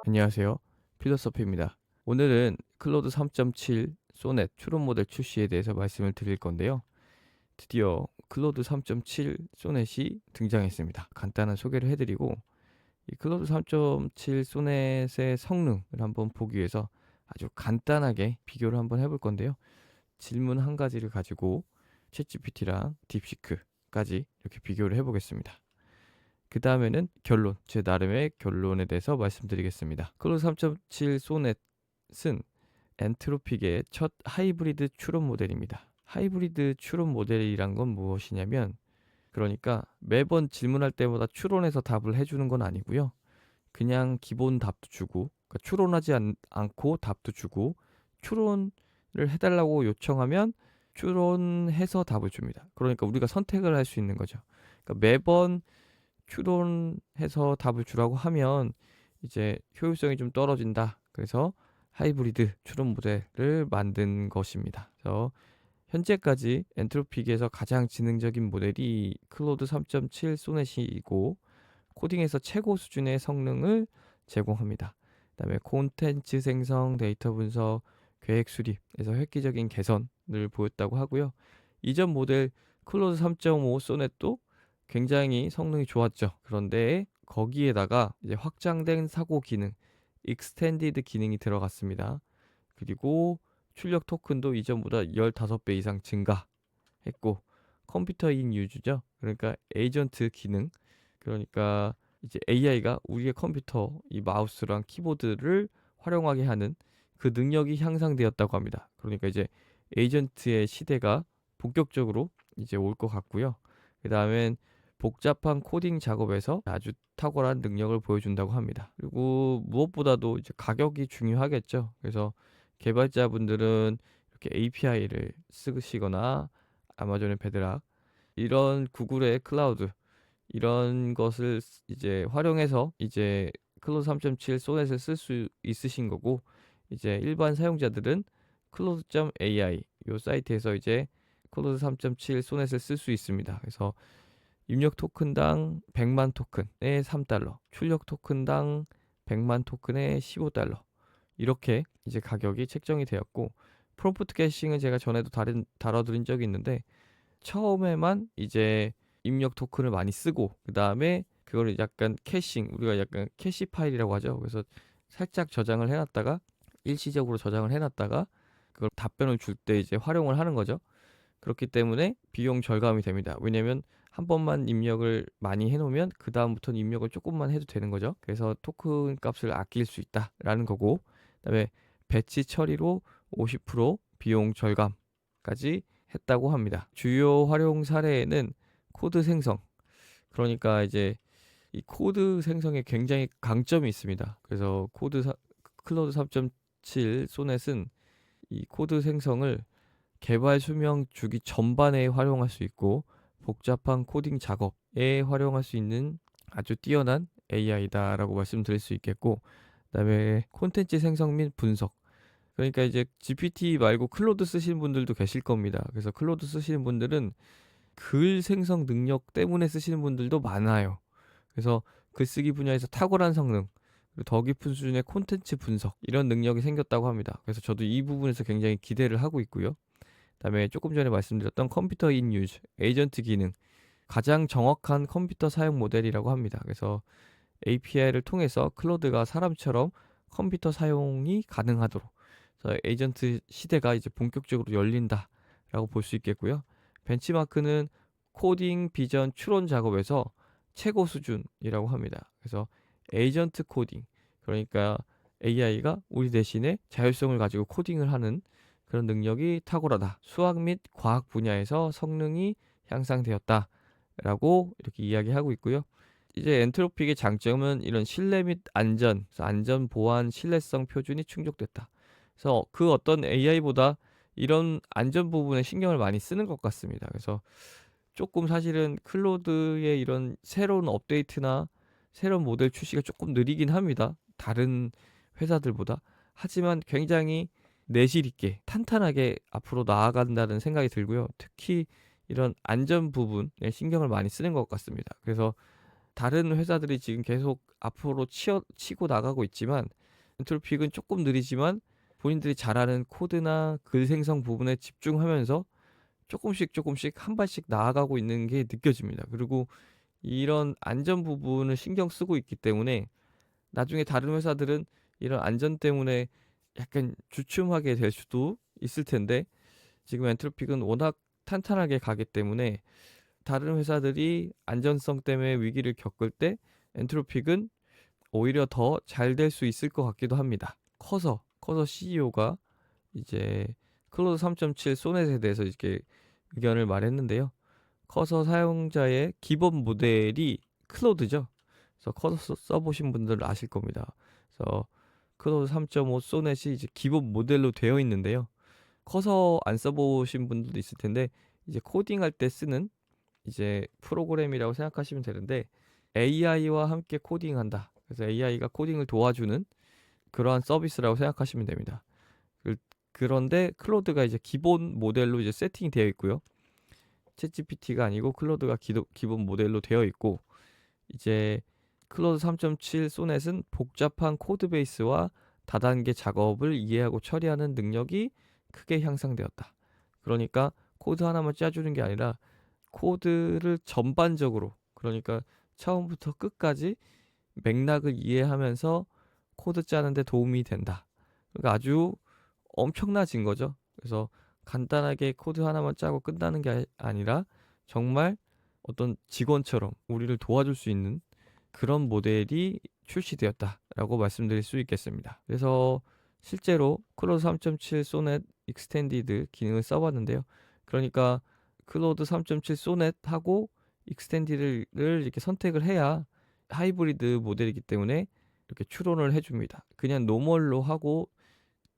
안녕하세요. 필로소피입니다. 오늘은 클로드 3.7 소넷 추론 모델 출시에 대해서 말씀을 드릴 건데요. 드디어 클로드 3.7 소넷이 등장했습니다. 간단한 소개를 해드리고 이 클로드 3.7 소넷의 성능을 한번 보기 위해서 아주 간단하게 비교를 한번 해볼 건데요. 질문 한 가지를 가지고 챗GPT랑 딥시크까지 이렇게 비교를 해보겠습니다. 그 다음에는 결론, 제 나름의 결론에 대해서 말씀드리겠습니다. 클로드 3.7 소넷은 엔트로픽의 첫 하이브리드 추론 모델입니다. 하이브리드 추론 모델이란 건 무엇이냐면, 그러니까 매번 질문할 때마다 추론해서 답을 해주는 건 아니고요. 그냥 기본 답도 주고, 그러니까 추론하지 않고 답도 주고, 추론을 해달라고 요청하면 추론해서 답을 줍니다. 그러니까 우리가 선택을 할 수 있는 거죠. 그러니까 매번 추론해서 답을 주라고 하면 이제 효율성이 좀 떨어진다. 그래서 하이브리드 추론 모델을 만든 것입니다. 그래서 현재까지 엔트로픽에서 가장 지능적인 모델이 클로드 3.7 소넷이고 코딩에서 최고 수준의 성능을 제공합니다. 그다음에 콘텐츠 생성, 데이터 분석, 계획 수립에서 획기적인 개선을 보였다고 하고요. 이전 모델 클로드 3.5 소넷도 굉장히 성능이 좋았죠. 그런데 거기에다가 이제 확장된 사고 기능, 익스텐디드 기능이 들어갔습니다. 그리고 출력 토큰도 이전보다 15배 이상 증가했고, 컴퓨터 인 유즈죠. 그러니까 에이전트 기능, 그러니까 이제 AI가 우리의 컴퓨터, 이 마우스랑 키보드를 활용하게 하는 그 능력이 향상되었다고 합니다. 그러니까 이제 에이전트의 시대가 본격적으로 이제 올 것 같고요. 그 다음엔 복잡한 코딩 작업에서 아주 탁월한 능력을 보여준다고 합니다. 그리고 무엇보다도 이제 가격이 중요하겠죠. 그래서 개발자분들은 이렇게 API를 쓰시거나 아마존의 베드락, 이런 구글의 클라우드, 이런 것을 이제 활용해서 이제 클로드 3.7 소넷을 쓸 수 있으신 거고, 이제 일반 사용자들은 클로드.ai 요 사이트에서 이제 클로드 3.7 소넷을 쓸 수 있습니다. 그래서 입력 토큰당 100만 토큰에 3달러, 출력 토큰당 100만 토큰에 15달러, 이렇게 이제 가격이 책정이 되었고, 프롬프트 캐싱은 제가 전에도 다뤄드린 적이 있는데, 처음에만 이제 입력 토큰을 많이 쓰고 그 다음에 그거를 약간 캐싱, 우리가 약간 캐시 파일이라고 하죠. 그래서 살짝 저장을 해놨다가 일시적으로 저장을 해놨다가 그걸 답변을 줄 때 이제 활용을 하는 거죠. 그렇기 때문에 비용 절감이 됩니다. 왜냐면 한 번만 입력을 많이 해놓으면 그 다음부터는 입력을 조금만 해도 되는 거죠. 그래서 토큰 값을 아낄 수 있다라는 거고, 그다음에 배치 처리로 50% 비용 절감까지 했다고 합니다. 주요 활용 사례에는 코드 생성, 그러니까 이제 이 코드 생성에 굉장히 강점이 있습니다. 그래서 클로드 3.7 소넷은 이 코드 생성을 개발 수명 주기 전반에 활용할 수 있고, 복잡한 코딩 작업에 활용할 수 있는 아주 뛰어난 AI다라고 말씀드릴 수 있겠고, 그다음에 콘텐츠 생성 및 분석, 그러니까 이제 GPT 말고 클로드 쓰시는 분들도 계실 겁니다. 그래서 클로드 쓰시는 분들은 글 생성 능력 때문에 쓰시는 분들도 많아요. 그래서 글쓰기 분야에서 탁월한 성능, 그리고 더 깊은 수준의 콘텐츠 분석, 이런 능력이 생겼다고 합니다. 그래서 저도 이 부분에서 굉장히 기대를 하고 있고요. 그다음에 조금 전에 말씀드렸던 컴퓨터 인 유즈, 에이전트 기능, 가장 정확한 컴퓨터 사용 모델이라고 합니다. 그래서 API를 통해서 클로드가 사람처럼 컴퓨터 사용이 가능하도록, 그래서 에이전트 시대가 이제 본격적으로 열린다라고 볼 수 있겠고요. 벤치마크는 코딩 비전 추론 작업에서 최고 수준이라고 합니다. 그래서 에이전트 코딩, 그러니까 AI가 우리 대신에 자율성을 가지고 코딩을 하는 그런 능력이 탁월하다. 수학 및 과학 분야에서 성능이 향상되었다라고 이렇게 이야기하고 있고요. 이제 엔트로픽의 장점은 이런 신뢰 및 안전, 그래서 안전 보안 신뢰성 표준이 충족됐다. 그래서 그 어떤 AI보다 이런 안전 부분에 신경을 많이 쓰는 것 같습니다. 그래서 조금 사실은 클로드의 이런 새로운 업데이트나 새로운 모델 출시가 조금 느리긴 합니다. 다른 회사들보다. 하지만 굉장히 내실 있게 탄탄하게 앞으로 나아간다는 생각이 들고요. 특히 이런 안전 부분에 신경을 많이 쓰는 것 같습니다. 그래서 다른 회사들이 지금 계속 앞으로 치고 나가고 있지만 엔트로픽은 조금 느리지만 본인들이 잘하는 코드나 글 생성 부분에 집중하면서 조금씩 한 발씩 나아가고 있는 게 느껴집니다. 그리고 이런 안전 부분을 신경 쓰고 있기 때문에 나중에 다른 회사들은 이런 안전 때문에 약간 주춤하게 될 수도 있을 텐데 지금 엔트로픽은 워낙 탄탄하게 가기 때문에 다른 회사들이 안전성 때문에 위기를 겪을 때 엔트로픽은 오히려 더 잘 될 수 있을 것 같기도 합니다. 커서 CEO가 이제 클로드 3.7 소넷에 대해서 이렇게 의견을 말했는데요. 커서 사용자의 기본 모델이 클로드죠. 그래서 커서 써보신 분들은 아실 겁니다. 그래서 클로드 3.5 소넷이 이제 기본 모델로 되어 있는데요. 커서 안 써보신 분들도 있을 텐데 이제 코딩할 때 쓰는 이제 프로그램이라고 생각하시면 되는데 AI와 함께 코딩한다. 그래서 AI가 코딩을 도와주는 그러한 서비스라고 생각하시면 됩니다. 그런데 클로드가 이제 기본 모델로 이제 세팅이 되어 있고요. 챗GPT가 아니고 클로드가 기본 모델로 되어 있고 이제 클로드 3.7 소넷은 복잡한 코드 베이스와 다단계 작업을 이해하고 처리하는 능력이 크게 향상되었다. 그러니까 코드 하나만 짜주는 게 아니라 코드를 전반적으로 그러니까 처음부터 끝까지 맥락을 이해하면서 코드 짜는데 도움이 된다. 그러니까 아주 엄청나진 거죠. 그래서 간단하게 코드 하나만 짜고 끝나는 게 아니라 정말 어떤 직원처럼 우리를 도와줄 수 있는 그런 모델이 출시되었다라고 말씀드릴 수 있겠습니다. 그래서 실제로 클로드 3.7 소넷 익스텐디드 기능을 써봤는데요. 그러니까 클로드 3.7 소넷하고 익스텐디드를 이렇게 선택을 해야 하이브리드 모델이기 때문에 이렇게 추론을 해줍니다. 그냥 노멀로 하고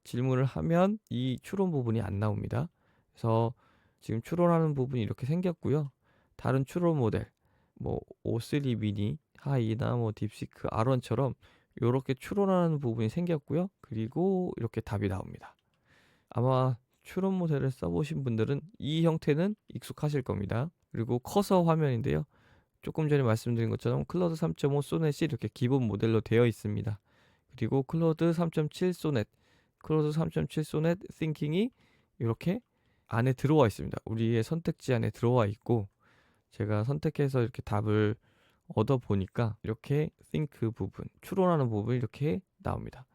질문을 하면 이 추론 부분이 안 나옵니다. 그래서 지금 추론하는 부분이 이렇게 생겼고요. 다른 추론 모델, 뭐 O3 미니, 하이나 뭐 딥시크, R1처럼 이렇게 추론하는 부분이 생겼고요. 그리고 이렇게 답이 나옵니다. 아마 추론 모델을 써보신 분들은 이 형태는 익숙하실 겁니다. 그리고 커서 화면인데요. 조금 전에 말씀드린 것처럼 클로드 3.5 소넷이 이렇게 기본 모델로 되어 있습니다. 그리고 클로드 3.7 소넷, 클로드 3.7 소넷 띵킹이 이렇게 안에 들어와 있습니다. 우리의 선택지 안에 들어와 있고 제가 선택해서 이렇게 답을 얻어 보니까 이렇게 think 부분, 추론하는 부분이 이렇게 나옵니다.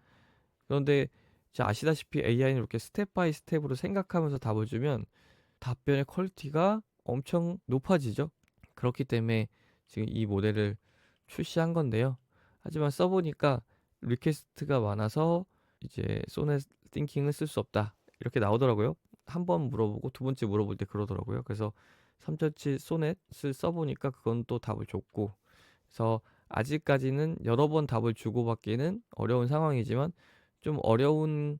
그런데 이제 아시다시피 AI는 이렇게 스텝 바이 스텝으로 생각하면서 답을 주면 답변의 퀄리티가 엄청 높아지죠. 그렇기 때문에 지금 이 모델을 출시한 건데요. 하지만 써보니까 리퀘스트가 많아서 이제 소넷 띵킹을 쓸 수 없다. 이렇게 나오더라고요. 한 번 물어보고 두 번째 물어볼 때 그러더라고요. 그래서 3.7 소넷을 써보니까 그건 또 답을 줬고 그래서 아직까지는 여러 번 답을 주고받기는 어려운 상황이지만 좀 어려운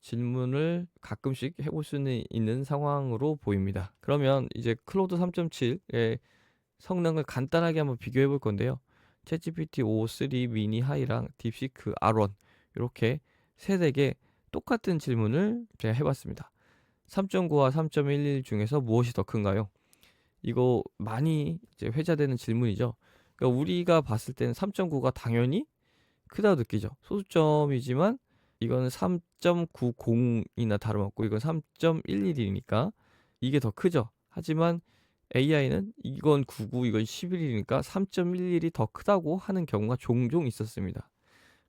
질문을 가끔씩 해볼 수는 있는 상황으로 보입니다. 그러면 이제 클로드 3.7의 성능을 간단하게 한번 비교해 볼 건데요. 챗GPT 5.3 미니 하이랑 딥시크 R1 이렇게 세대게 똑같은 질문을 제가 해봤습니다. 3.9와 3.11 중에서 무엇이 더 큰가요? 이거 많이 이제 회자되는 질문이죠. 그러니까 우리가 봤을 때는 3.9가 당연히 크다고 느끼죠. 소수점이지만 이거는 3.90이나 다름없고 이건 3.11이니까 이게 더 크죠. 하지만 AI는 이건 99, 이건 11이니까 3.11이 더 크다고 하는 경우가 종종 있었습니다.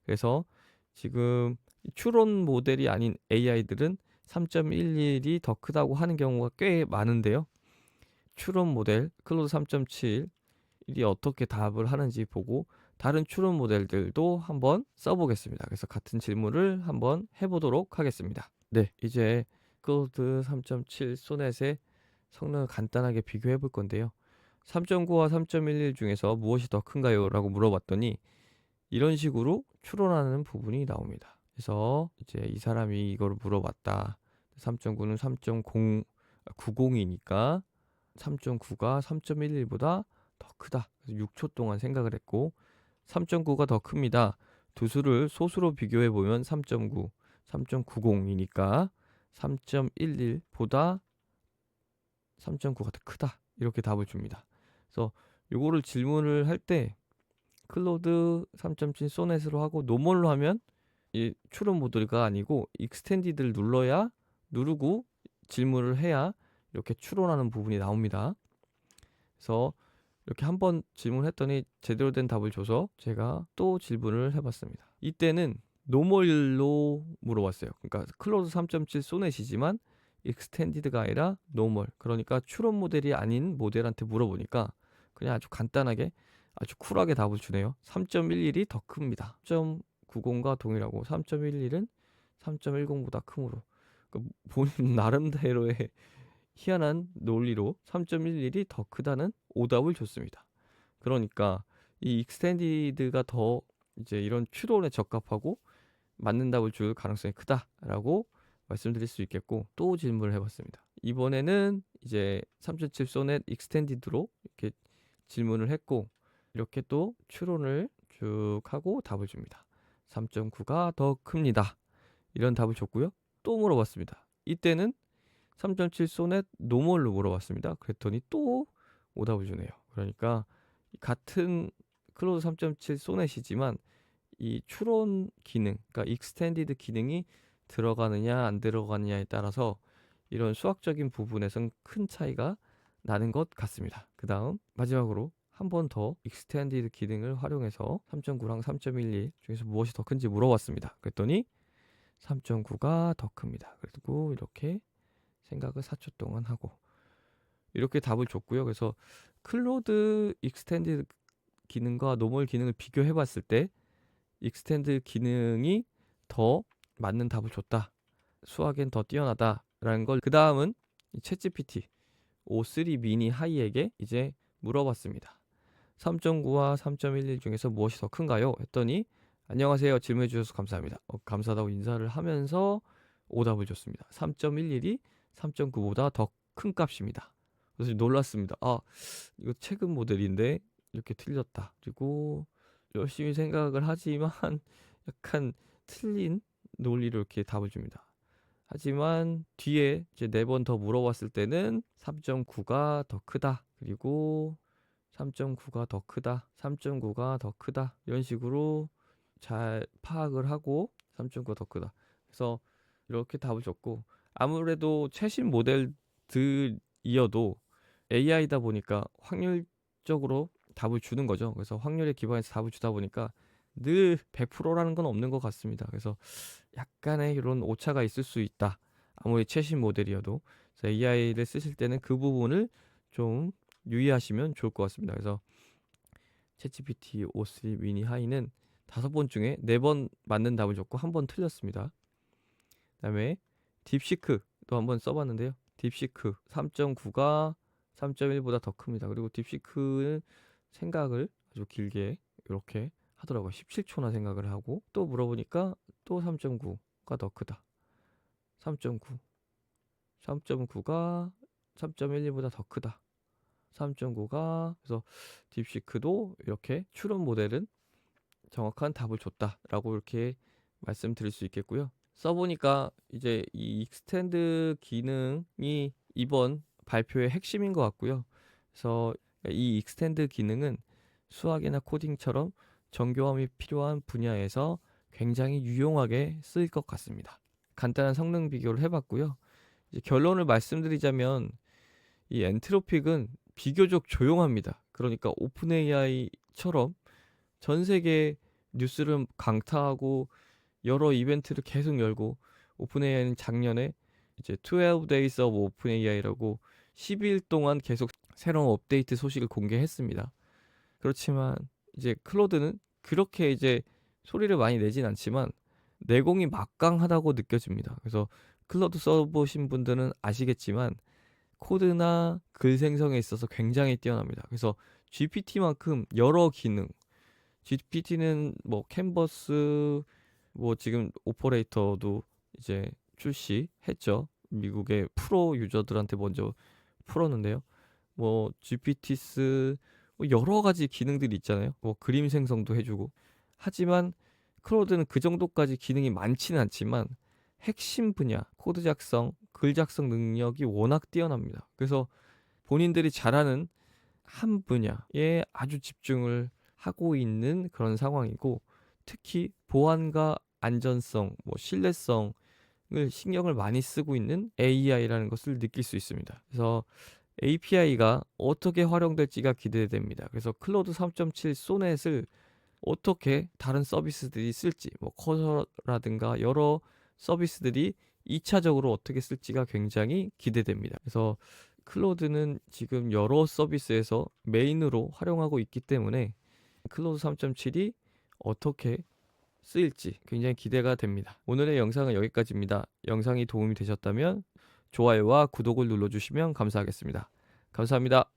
그래서 지금 추론 모델이 아닌 AI들은 3.11이 더 크다고 하는 경우가 꽤 많은데요. 추론 모델 클로드 3.7이 어떻게 답을 하는지 보고 다른 추론 모델들도 한번 써보겠습니다. 그래서 같은 질문을 한번 해보도록 하겠습니다. 네, 이제 클로드 3.7 소넷의 성능을 간단하게 비교해 볼 건데요. 3.9와 3.11 중에서 무엇이 더 큰가요? 라고 물어봤더니 이런 식으로 추론하는 부분이 나옵니다. 그래서 이제 이 사람이 이걸 물어봤다. 3.9는 3.090이니까 3.9가 3.11보다 더 크다. 그래서 6초 동안 생각을 했고 3.9가 더 큽니다. 두 수를 소수로 비교해 보면 3.9, 3.90이니까 3.11보다 3.9가 더 크다. 이렇게 답을 줍니다. 그래서 요거를 질문을 할 때 클로드 3.7 소넷으로 하고 노멀로 하면 이 추론 모드가 아니고 익스텐디드를 누르고 질문을 해야 이렇게 추론하는 부분이 나옵니다. 그래서 이렇게 한번 질문했더니 제대로 된 답을 줘서 제가 또 질문을 해봤습니다. 이때는 노멀로 물어봤어요. 그러니까 클로드 3.7 소넷이지만 익스텐디드가 아니라 노멀, 그러니까 추론 모델이 아닌 모델한테 물어보니까 그냥 아주 간단하게 아주 쿨하게 답을 주네요. 3.11이 더 큽니다. 3.90과 동일하고 3.11은 3.10보다 크므로, 그러니까 본인 나름대로의 희한한 논리로 3.11이 더 크다는 오답을 줬습니다. 그러니까 이 익스텐디드가 더 이제 이런 추론에 적합하고 맞는 답을 줄 가능성이 크다라고 말씀드릴 수 있겠고, 또 질문을 해봤습니다. 이번에는 이제 3.7 소넷 익스텐디드로 이렇게 질문을 했고, 이렇게 또 추론을 쭉 하고 답을 줍니다. 3.9가 더 큽니다. 이런 답을 줬고요. 또 물어봤습니다. 이때는 3.7 소넷 노멀로 물어봤습니다. 그랬더니 또 오답을 주네요. 그러니까 같은 클로드 3.7 소넷이지만 이 추론 기능, 그러니까 익스텐디드 기능이 들어가느냐 안 들어가느냐에 따라서 이런 수학적인 부분에선 큰 차이가 나는 것 같습니다. 그 다음 마지막으로 한 번 더 익스텐디드 기능을 활용해서 3.9랑 3.11 중에서 무엇이 더 큰지 물어봤습니다. 그랬더니 3.9가 더 큽니다. 그리고 이렇게 생각을 4초 동안 하고 이렇게 답을 줬고요. 그래서 클로드 익스텐디드 기능과 노멀 기능을 비교해 봤을 때 익스텐드 기능이 더 맞는 답을 줬다, 수학엔 더 뛰어나다라는 걸 그 다음은 챗GPT O3 미니 하이에게 이제 물어봤습니다. 3.9와 3.11 중에서 무엇이 더 큰가요? 했더니 안녕하세요, 질문해 주셔서 감사합니다. 감사하다고 인사를 하면서 오답을 줬습니다. 3.11이 3.9보다 더 큰 값입니다. 그래서 놀랐습니다. 이거 최근 모델인데 이렇게 틀렸다. 그리고 열심히 생각을 하지만 약간 틀린 논리로 이렇게 답을 줍니다. 하지만 뒤에 이제 4번 더 물어봤을 때는 3.9가 더 크다, 그리고 3.9가 더 크다, 3.9가 더 크다, 이런 식으로 잘 파악을 하고 3.9가 더 크다. 그래서 이렇게 답을 줬고, 아무래도 최신 모델들이어도 AI다 보니까 확률적으로 답을 주는 거죠. 그래서 확률에 기반해서 답을 주다 보니까 늘 100%라는 건 없는 것 같습니다. 그래서 약간의 이런 오차가 있을 수 있다, 아무리 최신 모델이어도. 그래서 AI를 쓰실 때는 그 부분을 좀 유의하시면 좋을 것 같습니다. 그래서 챗GPT O3 미니 하이는 5번 중에 4번 맞는 답을 줬고 1번 틀렸습니다. 그다음에 딥시크도 한번 써봤는데요. 딥시크 3.9가 3.1보다 더 큽니다. 그리고 딥시크는 생각을 아주 길게 이렇게 하더라고요. 17초나 생각을 하고, 또 물어보니까 또 3.9가 더 크다. 3.9, 3.9가 3.12보다 더 크다. 3.9가, 그래서 딥시크도 이렇게 추론 모델은 정확한 답을 줬다라고 이렇게 말씀드릴 수 있겠고요. 써보니까 이제 이 익스텐드 기능이 이번 발표의 핵심인 것 같고요. 그래서 이 익스텐드 기능은 수학이나 코딩처럼 정교함이 필요한 분야에서 굉장히 유용하게 쓰일 것 같습니다. 간단한 성능 비교를 해봤고요. 이제 결론을 말씀드리자면 이 엔트로픽은 비교적 조용합니다. 그러니까 오픈 AI처럼 전 세계 뉴스를 강타하고 여러 이벤트를 계속 열고, 오픈 AI는 작년에 이제 12 Days of Open AI라고 12일 동안 계속 새로운 업데이트 소식을 공개했습니다. 그렇지만 이제 클로드는 그렇게 이제 소리를 많이 내진 않지만 내공이 막강하다고 느껴집니다. 그래서 클로드 써보신 분들은 아시겠지만 코드나 글 생성에 있어서 굉장히 뛰어납니다. 그래서 GPT만큼 여러 기능, GPT는 뭐 캔버스, 뭐 지금 오퍼레이터도 이제 출시했죠. 미국의 프로 유저들한테 먼저 풀었는데요. 뭐 GPT스 뭐 여러 가지 기능들이 있잖아요. 뭐 그림 생성도 해주고. 하지만 클로드는 그 정도까지 기능이 많지는 않지만 핵심 분야, 코드 작성, 글 작성 능력이 워낙 뛰어납니다. 그래서 본인들이 잘하는 한 분야에 아주 집중을 하고 있는 그런 상황이고, 특히 보안과 안전성, 신뢰성을 신경을 많이 쓰고 있는 AI라는 것을 느낄 수 있습니다. 그래서 API가 어떻게 활용될지가 기대됩니다. 그래서 클로드 3.7 소넷을 어떻게 다른 서비스들이 쓸지, 커서라든가 여러 서비스들이 2차적으로 어떻게 쓸지가 굉장히 기대됩니다. 그래서 클로드는 지금 여러 서비스에서 메인으로 활용하고 있기 때문에 클로드 3.7이 어떻게 쓰일지 굉장히 기대가 됩니다. 오늘의 영상은 여기까지입니다. 영상이 도움이 되셨다면 좋아요와 구독을 눌러주시면 감사하겠습니다. 감사합니다.